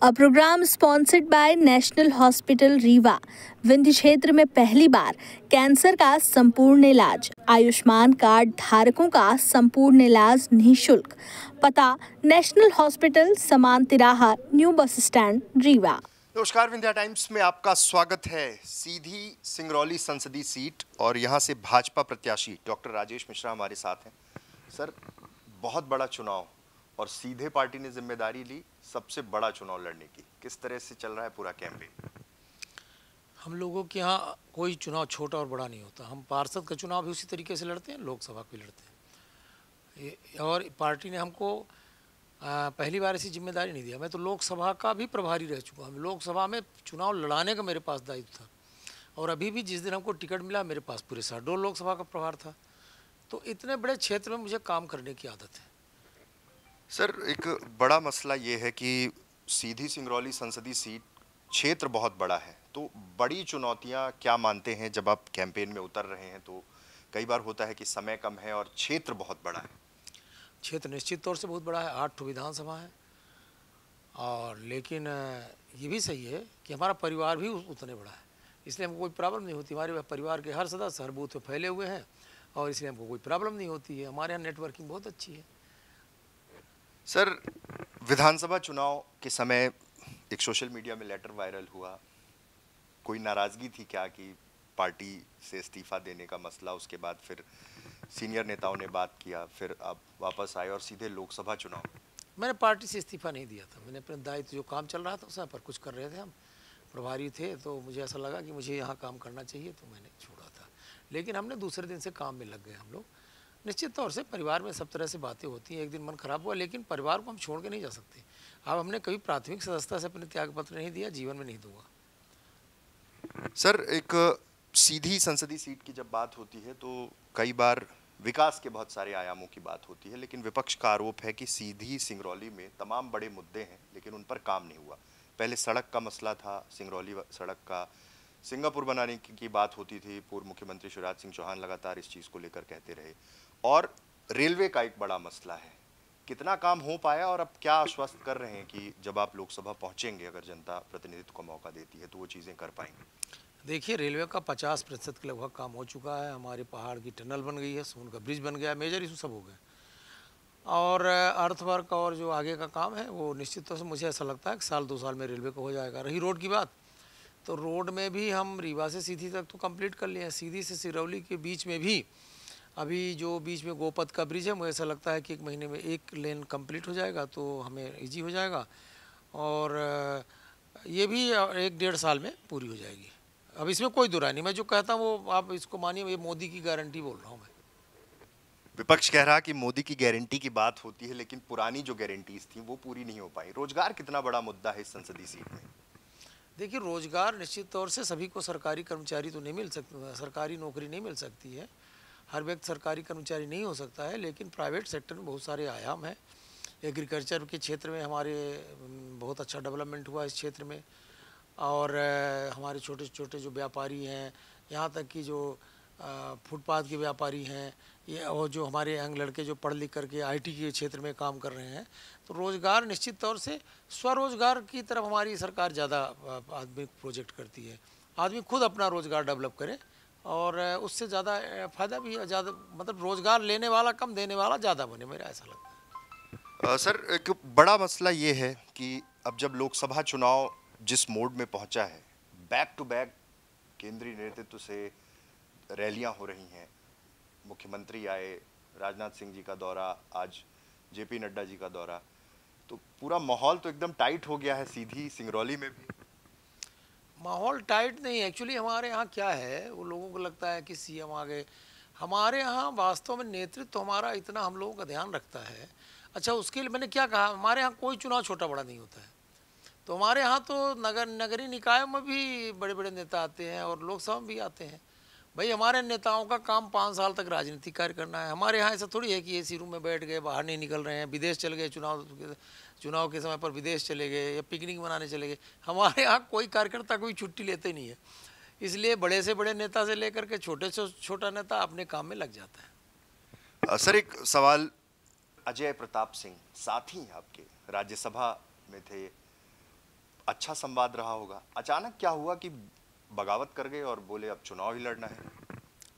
A program sponsored by national hospital Rewa. Vindhya क्षेत्र में पहली बार कैंसर का संपूर्ण इलाज, आयुष्मान कार्ड धारकों का संपूर्ण इलाज निःशुल्क। पता नेशनल हॉस्पिटल, समान तिराहा, न्यू बस स्टैंड, रीवा। नमस्कार, विंध्या टाइम्स में आपका स्वागत है। सीधी सिंगरौली संसदीय सीट और यहाँ से भाजपा प्रत्याशी डॉक्टर राजेश मिश्रा हमारे साथ हैं। सर, बहुत बड़ा चुनाव और सीधे पार्टी ने जिम्मेदारी ली सबसे बड़ा चुनाव लड़ने की। किस तरह से चल रहा है पूरा कैंपेन? हम लोगों के यहाँ कोई चुनाव छोटा और बड़ा नहीं होता। हम पार्षद का चुनाव भी उसी तरीके से लड़ते हैं, लोकसभा भी लड़ते हैं। और पार्टी ने हमको पहली बार ऐसी जिम्मेदारी नहीं दिया। मैं तो लोकसभा का भी प्रभारी रह चुका हूँ। लोकसभा में चुनाव लड़ाने का मेरे पास दायित्व था और अभी भी जिस दिन हमको टिकट मिला मेरे पास पूरे शहडोल लोकसभा का प्रभार था। तो इतने बड़े क्षेत्र में मुझे काम करने की आदत है। सर, एक बड़ा मसला ये है कि सीधी सिंगरौली संसदीय सीट क्षेत्र बहुत बड़ा है, तो बड़ी चुनौतियां क्या मानते हैं जब आप कैंपेन में उतर रहे हैं? तो कई बार होता है कि समय कम है और क्षेत्र बहुत बड़ा है। क्षेत्र निश्चित तौर से बहुत बड़ा है, 8 विधानसभा है। और लेकिन ये भी सही है कि हमारा परिवार भी उतने बड़ा है, इसलिए हमको कोई प्रॉब्लम नहीं होती। हमारे परिवार के हर सदस्य हर बूथ पे फैले हुए हैं और इसलिए हमको कोई प्रॉब्लम नहीं होती है। हमारे यहाँ नेटवर्किंग बहुत अच्छी है। सर, विधानसभा चुनाव के समय एक सोशल मीडिया में लेटर वायरल हुआ। कोई नाराज़गी थी क्या कि पार्टी से इस्तीफा देने का मसला? उसके बाद फिर सीनियर नेताओं ने बात किया, फिर आप वापस आए और सीधे लोकसभा चुनाव। मैंने पार्टी से इस्तीफा नहीं दिया था। मैंने अपने दायित्व जो काम चल रहा था उस पर कुछ कर रहे थे, हम प्रभारी थे, तो मुझे ऐसा लगा कि मुझे यहाँ काम करना चाहिए तो मैंने छोड़ा था। लेकिन हमने दूसरे दिन से काम में लग गए हम लोग। निश्चित तौर से परिवार में सब तरह से बातें होती हैं। एक दिन मन खराब हुआ, लेकिन परिवार को हम छोड़ के नहीं जा सकते। अब हमने कभी प्राथमिक सदस्यता से अपने त्याग पत्र नहीं दिया, जीवन में नहीं दूंगा। सर, एक सीधी संसदीय सीट की जब बात होती है तो कई बार विकास के बहुत सारे आयामों की बात होती है, लेकिन विपक्ष का आरोप है कि सीधी सिंगरौली में तमाम बड़े मुद्दे हैं लेकिन उन पर काम नहीं हुआ। पहले सड़क का मसला था, सिंगरौली सड़क का, सिंगापुर बनाने की बात होती थी। पूर्व मुख्यमंत्री शिवराज सिंह चौहान लगातार इस चीज़ को लेकर कहते रहे। और रेलवे का एक बड़ा मसला है। कितना काम हो पाया और अब क्या आश्वस्त कर रहे हैं कि जब आप लोकसभा पहुंचेंगे, अगर जनता प्रतिनिधित्व को मौका देती है तो वो चीज़ें कर पाएंगे? देखिए, रेलवे का 50% के लगभग काम हो चुका है। हमारे पहाड़ की टनल बन गई है, सोन का ब्रिज बन गया है, मेजर इशू सब हो गए। और अर्थवर्क और जो आगे का काम है वो निश्चित तौर से मुझे ऐसा लगता है कि साल 2 साल में रेलवे का हो जाएगा। रही रोड की बात, तो रोड में भी हम रीवा से सीधी तक तो कंप्लीट कर लिए हैं। सीधी से सिरौली के बीच में भी अभी जो बीच में गोपद का ब्रिज है, मुझे ऐसा लगता है कि 1 महीने में 1 लेन कंप्लीट हो जाएगा तो हमें इजी हो जाएगा। और ये भी 1-1.5 साल में पूरी हो जाएगी। अब इसमें कोई दुराई नहीं। मैं जो कहता हूँ वो आप इसको मानिए, ये मोदी की गारंटी बोल रहा हूँ मैं। विपक्ष कह रहा कि मोदी की गारंटी की बात होती है लेकिन पुरानी जो गारंटीज थी वो पूरी नहीं हो पाई। रोजगार कितना बड़ा मुद्दा है इस संसदीय सीट में? देखिए, रोजगार निश्चित तौर से सभी को सरकारी कर्मचारी तो नहीं मिल सकता, सरकारी नौकरी नहीं मिल सकती है। हर व्यक्ति सरकारी कर्मचारी नहीं हो सकता है, लेकिन प्राइवेट सेक्टर में बहुत सारे आयाम हैं। एग्रीकल्चर के क्षेत्र में हमारे बहुत अच्छा डेवलपमेंट हुआ इस क्षेत्र में। और हमारे छोटे छोटे जो व्यापारी हैं, यहाँ तक कि जो फुटपाथ के व्यापारी हैं, ये और जो हमारे यंग लड़के जो पढ़ लिख करके आईटी के क्षेत्र में काम कर रहे हैं, तो रोज़गार निश्चित तौर से स्वरोजगार की तरफ हमारी सरकार ज़्यादा आदमी प्रोजेक्ट करती है। आदमी खुद अपना रोज़गार डेवलप करे और उससे ज़्यादा फ़ायदा भी ज़्यादा, मतलब रोज़गार लेने वाला कम, देने वाला ज़्यादा बने, मेरा ऐसा लगता है। सर, एक बड़ा मसला ये है कि अब जब लोकसभा चुनाव जिस मोड में पहुंचा है, बैक टू बैक केंद्रीय नेतृत्व से रैलियां हो रही हैं। मुख्यमंत्री आए, राजनाथ सिंह जी का दौरा, आज जेपी नड्डा जी का दौरा, तो पूरा माहौल तो एकदम टाइट हो गया है सीधी सिंगरौली में भी। माहौल टाइट नहीं, एक्चुअली हमारे यहाँ क्या है, वो लोगों को लगता है कि सीएम आ गए। हमारे यहाँ वास्तव में नेतृत्व तो हमारा इतना हम लोगों का ध्यान रखता है। अच्छा, उसके लिए मैंने क्या कहा, हमारे यहाँ कोई चुनाव छोटा बड़ा नहीं होता है। तो हमारे यहाँ तो नगरीय निकायों में भी बड़े बड़े नेता आते हैं और लोकसभा में भी आते हैं। भाई, हमारे नेताओं का काम 5 साल तक राजनीतिक कार्य करना है। हमारे यहाँ ऐसा थोड़ी है कि एसी रूम में बैठ गए, बाहर नहीं निकल रहे हैं, विदेश चले गए, चुनाव के समय पर विदेश चले गए या पिकनिक मनाने चले गए। हमारे यहाँ कोई कार्यकर्ता कोई छुट्टी लेते नहीं है। इसलिए बड़े से बड़े नेता से लेकर के छोटे से छोटा नेता अपने काम में लग जाता है। सर, एक सवाल, अजय प्रताप सिंह साथी आपके राज्यसभा में थे, अच्छा संवाद रहा होगा। अचानक क्या हुआ कि बगावत कर गए और बोले अब चुनाव ही लड़ना है?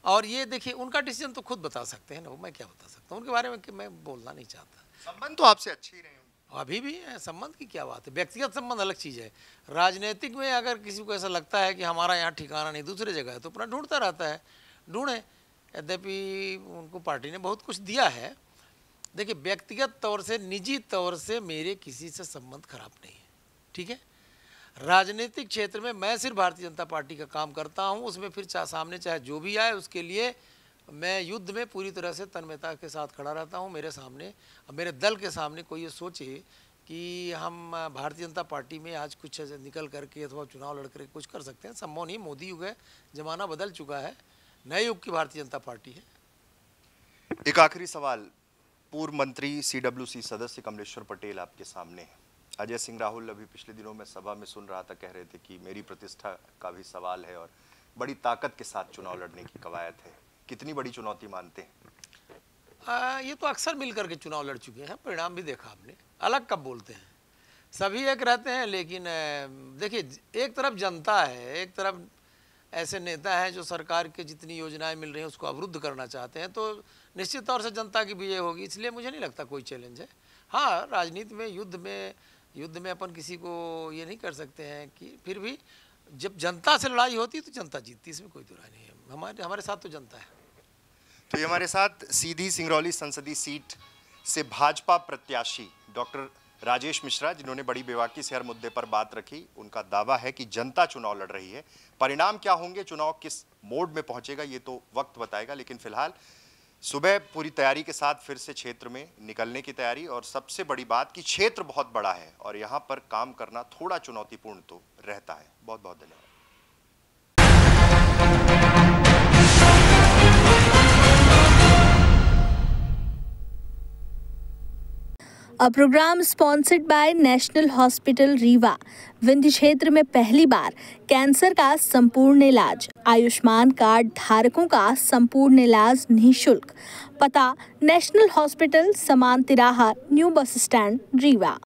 और ये देखिए, उनका डिसीजन तो खुद बता सकते हैं ना, वो मैं क्या बता सकता हूँ उनके बारे में, कि मैं बोलना नहीं चाहता। संबंध तो आपसे अच्छे ही रहे होंगे। अभी भी है, संबंध की क्या बात है, व्यक्तिगत संबंध अलग चीज़ है। राजनीतिक में अगर किसी को ऐसा लगता है कि हमारा यहाँ ठिकाना नहीं दूसरी जगह है, तो अपना ढूंढता रहता है, ढूंढे। यद्यपि उनको पार्टी ने बहुत कुछ दिया है। देखिए, व्यक्तिगत तौर से, निजी तौर से मेरे किसी से संबंध खराब नहीं है, ठीक है। राजनीतिक क्षेत्र में मैं सिर्फ भारतीय जनता पार्टी का काम करता हूँ, उसमें फिर सामने चाहे जो भी आए, उसके लिए मैं युद्ध में पूरी तरह से तन्मयता के साथ खड़ा रहता हूँ। मेरे सामने, मेरे दल के सामने कोई ये सोचे कि हम भारतीय जनता पार्टी में आज कुछ निकल करके अथवा चुनाव लड़ करके कुछ कर सकते हैं, संभव नहीं। मोदी युग है, जमाना बदल चुका है, नए युग की भारतीय जनता पार्टी है। एक आखिरी सवाल, पूर्व मंत्री CWC सदस्य कमलेश्वर पटेल आपके सामने है। अजय सिंह राहुल अभी पिछले दिनों में सभा में सुन रहा था, कह रहे थे कि मेरी प्रतिष्ठा का भी सवाल है और बड़ी ताकत के साथ चुनाव लड़ने की कवायद है। कितनी बड़ी चुनौती मानते हैं? ये तो अक्सर मिल करके चुनाव लड़ चुके हैं, परिणाम भी देखा आपने। अलग कब बोलते हैं, सभी एक रहते हैं। लेकिन देखिए, एक तरफ जनता है, एक तरफ ऐसे नेता हैं जो सरकार के जितनी योजनाएं मिल रही हैं उसको अवरुद्ध करना चाहते हैं, तो निश्चित तौर से जनता की विजय होगी। इसलिए मुझे नहीं लगता कोई चैलेंज है। हाँ, राजनीति में, युद्ध में अपन किसी को ये नहीं कर सकते हैं कि, फिर भी जब जनता से लड़ाई होती है तो जनता जीतती, इसमें कोई दुराई नहीं है। हमारे साथ तो जनता है। तो ये हमारे साथ सीधी सिंगरौली संसदीय सीट से भाजपा प्रत्याशी डॉक्टर राजेश मिश्रा, जिन्होंने बड़ी बेबाकी से हर मुद्दे पर बात रखी। उनका दावा है कि जनता चुनाव लड़ रही है। परिणाम क्या होंगे, चुनाव किस मोड में पहुंचेगा, ये तो वक्त बताएगा। लेकिन फिलहाल सुबह पूरी तैयारी के साथ फिर से क्षेत्र में निकलने की तैयारी। और सबसे बड़ी बात कि क्षेत्र बहुत बड़ा है और यहाँ पर काम करना थोड़ा चुनौतीपूर्ण तो रहता है। बहुत बहुत धन्यवाद। A program sponsored by national hospital Rewa. Vindhya क्षेत्र में पहली बार कैंसर का संपूर्ण इलाज, आयुष्मान कार्ड धारकों का संपूर्ण इलाज निःशुल्क। पता नेशनल हॉस्पिटल, समान तिराहा, न्यू बस स्टैंड, रीवा।